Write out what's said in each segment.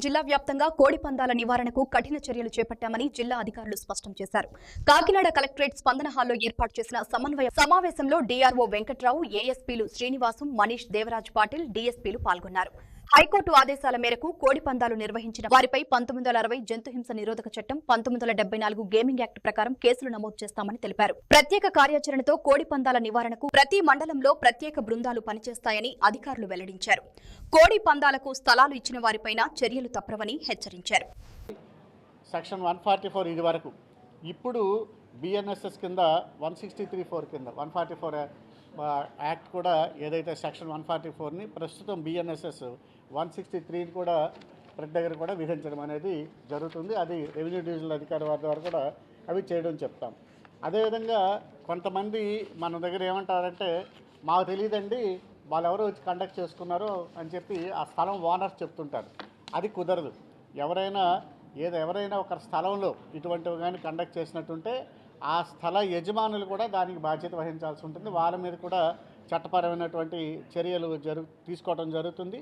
జిల్లా వ్యాప్తంగా కోడి పందాల నివారణకు కఠిన చర్యలు చేపట్టామని జిల్లా అధికారులు స్పష్టం చేశారు. కాకినాడ కలెక్టరేట్ స్పందన హాల్లో ఏర్పాటు చేసిన సమన్వయ సమావేశంలో డీఆర్ఓ వెంకట్రావు, ఏఎస్పీలు శ్రీనివాసం, మనీష్, దేవరాజ్ పాటిల్, డీఎస్పీలు పాల్గొన్నారు. హైకోర్టు ఆదేశాల మేరకు కోడి పందాలు నిర్వహించిన వారిపై 1960 జంతుహింస నిరోధక చట్టం, 1974 గేమింగ్ యాక్ట్ ప్రకారం కేసులు నమోదు చేస్తామని తెలిపారు. ప్రత్యేక కార్యాచరణతో కోడి పందాల నివారణకు ప్రతి మండలంలో ప్రత్యేక బృందాలు పనిచేస్తాయని అధికారులు వెల్లడించారు. కోడి పందాలకు స్థలాలు ఇచ్చిన వారిపైన చర్యలు తప్పవని హెచ్చరించారు. సెక్షన్ 144 ఇది వరకు, ఇప్పుడు బిఎన్ఎస్ఎస్ కింద 163(4) కింద 144 యాక్ట్ కూడా ఏదైతే సెక్షన్ 144ని ప్రస్తుతం బిఎన్ఎస్ఎస్ 163ని కూడా ప్రతి దగ్గర కూడా విధించడం అనేది జరుగుతుంది. అది రెవెన్యూ డివిజనల్ అధికారి వారి ద్వారా కూడా అవి చేయడం చెప్తాం. అదేవిధంగా కొంతమంది మన దగ్గర ఏమంటారంటే, మాకు తెలియదండి వాళ్ళు ఎవరో వచ్చి కండక్ట్ చేసుకున్నారో అని చెప్పి ఆ స్థలం ఓనర్స్ చెప్తుంటారు. అది కుదరదు. ఎవరైనా ఒక స్థలంలో ఇటువంటివి కానీ కండక్ట్ చేసినట్టుంటే ఆ స్థల యజమానులు కూడా దానికి బాధ్యత వహించాల్సి ఉంటుంది. వాళ్ళ మీద కూడా చట్టపరమైనటువంటి చర్యలు తీసుకోవడం జరుగుతుంది.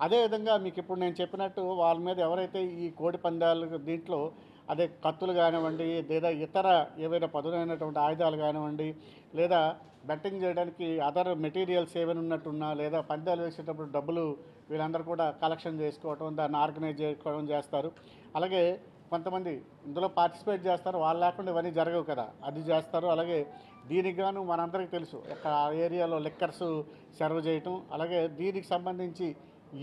అదేవిధంగా మీకు ఇప్పుడు నేను చెప్పినట్టు వాళ్ళ మీద ఎవరైతే ఈ కోడి పందాలు దీంట్లో అదే కత్తులు కానివ్వండి, లేదా ఇతర ఏవైనా పదునైనటువంటి ఆయుధాలు కానివ్వండి, లేదా బెట్టింగ్ చేయడానికి అదర్ మెటీరియల్స్ ఏమైనా ఉన్నట్టున్నా, లేదా పందాలు వేసేటప్పుడు డబ్బులు వీళ్ళందరూ కూడా కలెక్షన్ చేసుకోవటం, దాన్ని ఆర్గనైజ్ చేసుకోవడం చేస్తారు. అలాగే కొంతమంది ఇందులో పార్టిసిపేట్ చేస్తారు, వాళ్ళు లేకుండా ఇవన్నీ జరగవు కదా, అది చేస్తారు. అలాగే దీనికి గాను మనందరికీ తెలుసు ఆ ఏరియాలో లిక్కర్స్ సర్వ్ చేయటం, అలాగే దీనికి సంబంధించి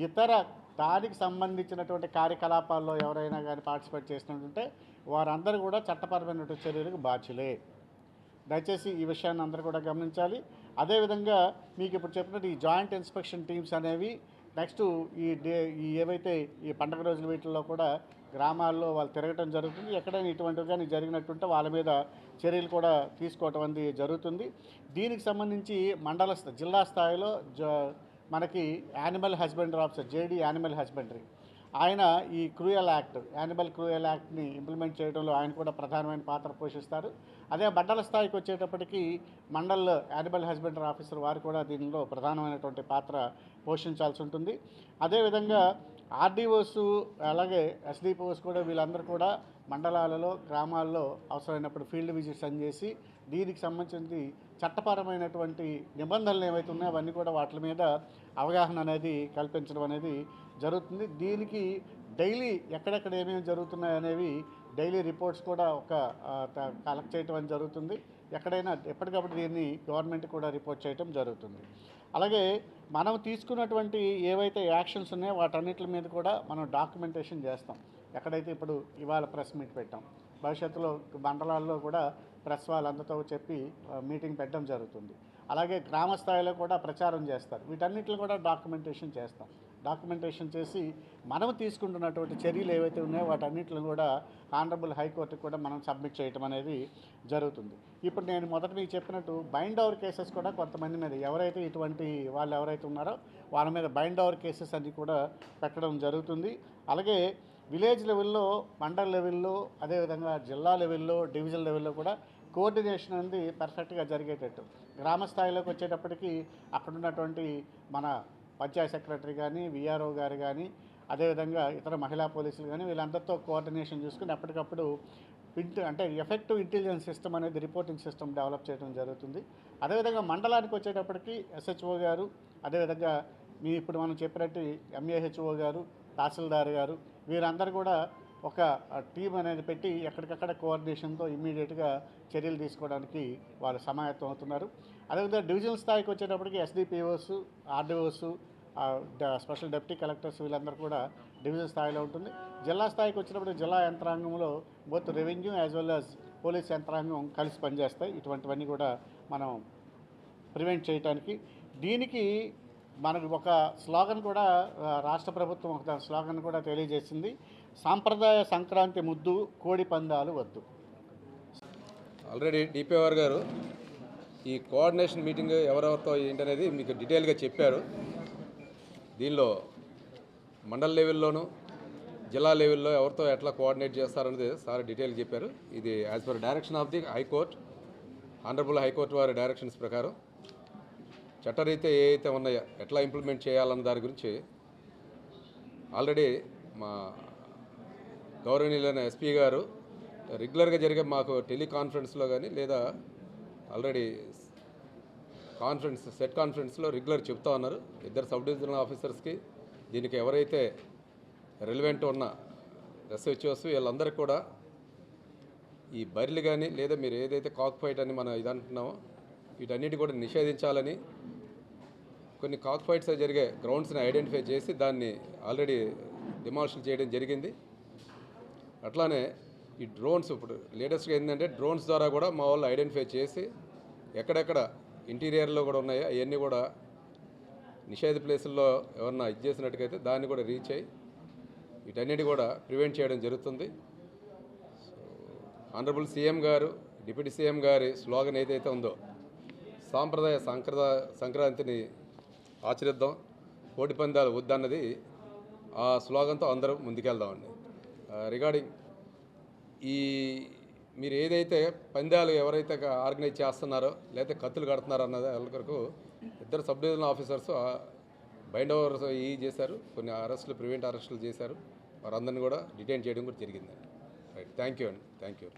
ఇతర దానికి సంబంధించినటువంటి కార్యకలాపాల్లో ఎవరైనా కానీ పార్టిసిపేట్ చేసినట్టుంటే వారందరూ కూడా చట్టపరమైనటువంటి చర్యలకు బాధ్యులే. దయచేసి ఈ విషయాన్ని అందరూ కూడా గమనించాలి. అదేవిధంగా మీకు ఇప్పుడు చెప్పినట్టు ఈ జాయింట్ ఇన్స్పెక్షన్ టీమ్స్ అనేవి నెక్స్ట్ ఈ ఏవైతే ఈ పండుగ రోజుల వీటిల్లో కూడా గ్రామాల్లో వాళ్ళు తిరగటం జరుగుతుంది. ఎక్కడైనా ఇటువంటివి కానీ జరిగినట్టుంటే వాళ్ళ మీద చర్యలు కూడా తీసుకోవటం అనేది జరుగుతుంది. దీనికి సంబంధించి జిల్లా స్థాయిలో మనకి animal husbandry officer, JD animal husbandry, ఆయన ఈ యానిమల్ క్రూయల్ యాక్ట్ని ఇంప్లిమెంట్ చేయడంలో ఆయన కూడా ప్రధానమైన పాత్ర పోషిస్తారు. అదే మండల స్థాయికి వచ్చేటప్పటికి మండల్ యానిమల్ హస్బెండరీ ఆఫీసర్ వారు కూడా దీనిలో ప్రధానమైనటువంటి పాత్ర పోషించాల్సి ఉంటుంది. అదేవిధంగా ఆర్డీఓస్ అలాగే ఎస్డిపిఓస్ కూడా వీళ్ళందరూ కూడా మండలాలలో గ్రామాల్లో అవసరమైనప్పుడు ఫీల్డ్ విజిట్స్ అని చేసి దీనికి సంబంధించి చట్టపరమైనటువంటి నిబంధనలు ఏవైతే ఉన్నాయో అవన్నీ కూడా వాటి మీద అవగాహన అనేది కల్పించడం అనేది జరుగుతుంది. దీనికి డైలీ ఎక్కడెక్కడ ఏమేమి జరుగుతున్నాయి అనేవి డైలీ రిపోర్ట్స్ కూడా కలెక్ట్ చేయడం అనేది జరుగుతుంది. ఎక్కడైనా ఎప్పటికప్పుడు దీన్ని గవర్నమెంట్ కూడా రిపోర్ట్ చేయడం జరుగుతుంది. అలాగే మనం తీసుకున్నటువంటి ఏవైతే యాక్షన్స్ ఉన్నాయో వాటన్నిటి మీద కూడా మనం డాక్యుమెంటేషన్ చేస్తాం. ఎక్కడైతే ఇప్పుడు ఇవాళ ప్రెస్ మీట్ పెట్టాం, భవిష్యత్తులో మండలాల్లో కూడా ప్రెస్ వాళ్ళందరితో చెప్పి మీటింగ్ పెట్టడం జరుగుతుంది. అలాగే గ్రామ స్థాయిలో కూడా ప్రచారం చేస్తారు. వీటన్నిటిని కూడా డాక్యుమెంటేషన్ చేస్తాం. డాక్యుమెంటేషన్ చేసి మనం తీసుకుంటున్నటువంటి చర్యలు ఏవైతే ఉన్నాయో వాటన్నిటిని కూడా ఆనరబుల్ హైకోర్టుకి కూడా మనం సబ్మిట్ చేయడం అనేది జరుగుతుంది. ఇప్పుడు నేను మొదట మీకు చెప్పినట్టు బైండ్ ఓవర్ కేసెస్ కూడా కొంతమంది మీద ఎవరైతే ఇటువంటి వాళ్ళు ఎవరైతే ఉన్నారో వాళ్ళ మీద బైండ్ ఓవర్ కేసెస్ అన్నీ కూడా పెట్టడం జరుగుతుంది. అలాగే విలేజ్ లెవెల్లో, మండల్ లెవెల్లో, అదేవిధంగా జిల్లా లెవెల్లో, డివిజన్ లెవెల్లో కూడా కోఆర్డినేషన్ అనేది పర్ఫెక్ట్గా జరిగేటట్టు గ్రామ స్థాయిలోకి వచ్చేటప్పటికి అక్కడున్నటువంటి మన పంచాయత్ సెక్రటరీ కానీ, విఆర్ఓ గారు కానీ, అదేవిధంగా ఇతర మహిళా పోలీసులు కానీ వీళ్ళందరితో కోఆర్డినేషన్ చూసుకుని ఎప్పటికప్పుడు అంటే ఎఫెక్టివ్ ఇంటెలిజెన్స్ సిస్టమ్ అనేది రిపోర్టింగ్ సిస్టమ్ డెవలప్ చేయడం జరుగుతుంది. అదేవిధంగా మండలానికి వచ్చేటప్పటికి ఎస్హెచ్ఓ గారు, అదేవిధంగా ఇప్పుడు మనం చెప్పినట్టు ఎంఏహెచ్ఓ గారు, తహసీల్దార్ గారు వీరందరూ కూడా ఒక టీం అనేది పెట్టి ఎక్కడికక్కడ కోఆర్డినేషన్తో ఇమ్మీడియట్గా చర్యలు తీసుకోవడానికి వాళ్ళు సమాయత్తం అవుతున్నారు. అదేవిధంగా డివిజనల్ స్థాయికి వచ్చేటప్పటికి SDPOs, RDOs, special deputy collectors వీళ్ళందరూ కూడా డివిజన్ స్థాయిలో ఉంటుంది. జిల్లా స్థాయికి వచ్చినప్పుడు జిల్లా యంత్రాంగంలో both revenue as well as police యంత్రాంగం కలిసి పనిచేస్తాయి. ఇటువంటివన్నీ కూడా మనం ప్రివెంట్ చేయడానికి. దీనికి మనకు ఒక స్లోగన్ కూడా రాష్ట్ర ప్రభుత్వం ఒక స్లోగన్ కూడా తెలియజేసింది, సాంప్రదాయ సంక్రాంతి ముద్దు, కోడి పందాలు వద్దు. ఆల్రెడీ డిపిఆర్ గారు ఈ కోఆర్డినేషన్ మీటింగ్ ఎవరెవరితో ఏంటనేది మీకు డీటెయిల్గా చెప్పారు. దీనిలో మండల లెవెల్లోనూ జిల్లా లెవెల్లో ఎవరితో ఎట్లా కోఆర్డినేట్ చేస్తారనేది సార్ డీటెయిల్గా చెప్పారు. ఇది as per direction of the high court, honourable high court వారి డైరెక్షన్స్ ప్రకారం చట్టరీత్యా ఏ అయితే ఉన్నాయో ఎట్లా ఇంప్లిమెంట్ చేయాలన్న దాని గురించి ఆల్రెడీ మా గౌరవనీయులైన ఎస్పీ గారు రెగ్యులర్గా జరిగే మాకు టెలికాన్ఫరెన్స్లో కానీ లేదా ఆల్రెడీ సెట్ కాన్ఫరెన్స్లో రెగ్యులర్ చెప్తా ఉన్నారు. ఇద్దరు సబ్ డివిజనల్ ఆఫీసర్స్కి దీనికి ఎవరైతే రెలివెంట్ ఉన్న ఎస్హెచ్ఓస్ వీళ్ళందరికీ కూడా ఈ బర్రెలు కానీ లేదా మీరు ఏదైతే కాక్ ఫైట్ అని మనం ఇదంటున్నామో వీటన్నిటి కూడా నిషేధించాలని కొన్ని కాక్ ఫైట్స్ జరిగే గ్రౌండ్స్ని ఐడెంటిఫై చేసి దాన్ని ఆల్రెడీ డిమాలిషన్ చేయడం జరిగింది. అట్లానే ఈ డ్రోన్స్ ఇప్పుడు లేటెస్ట్గా ఏంటంటే డ్రోన్స్ ద్వారా కూడా మా వాళ్ళు ఐడెంటిఫై చేసి ఎక్కడెక్కడ ఇంటీరియర్లో కూడా ఉన్నాయో అవన్నీ కూడా నిషేధ ప్లేసుల్లో ఎవరన్నా ఇది చేసినట్టుగైతే దాన్ని కూడా రీచ్ అయ్యి వీటన్నిటి కూడా ప్రివెంట్ చేయడం జరుగుతుంది. ఆనరబుల్ సీఎం గారు డిప్యూటీ సీఎం గారి స్లోగన్ ఏదైతే ఉందో సాంప్రదాయ సంక్రాంతిని ఆచరిద్దాం, కోడి పందాలు వద్దన్నది ఆ స్లోగన్తో అందరూ ముందుకెళ్దామండి. రిగార్డింగ్ మీరు ఏదైతే పందాలు ఎవరైతే ఆర్గనైజ్ చేస్తున్నారో లేకపోతే కత్తులు కడుతున్నారో అన్నది వాళ్ళ కొరకు ఇద్దరు sub divisional officers bind overs చేశారు, కొన్ని ప్రివెంట్ అరెస్టులు చేశారు. వారందరినీ కూడా డిటైన్ చేయడం కూడా జరిగిందండి. రైట్, థ్యాంక్ యూ అండి, థ్యాంక్ యూ.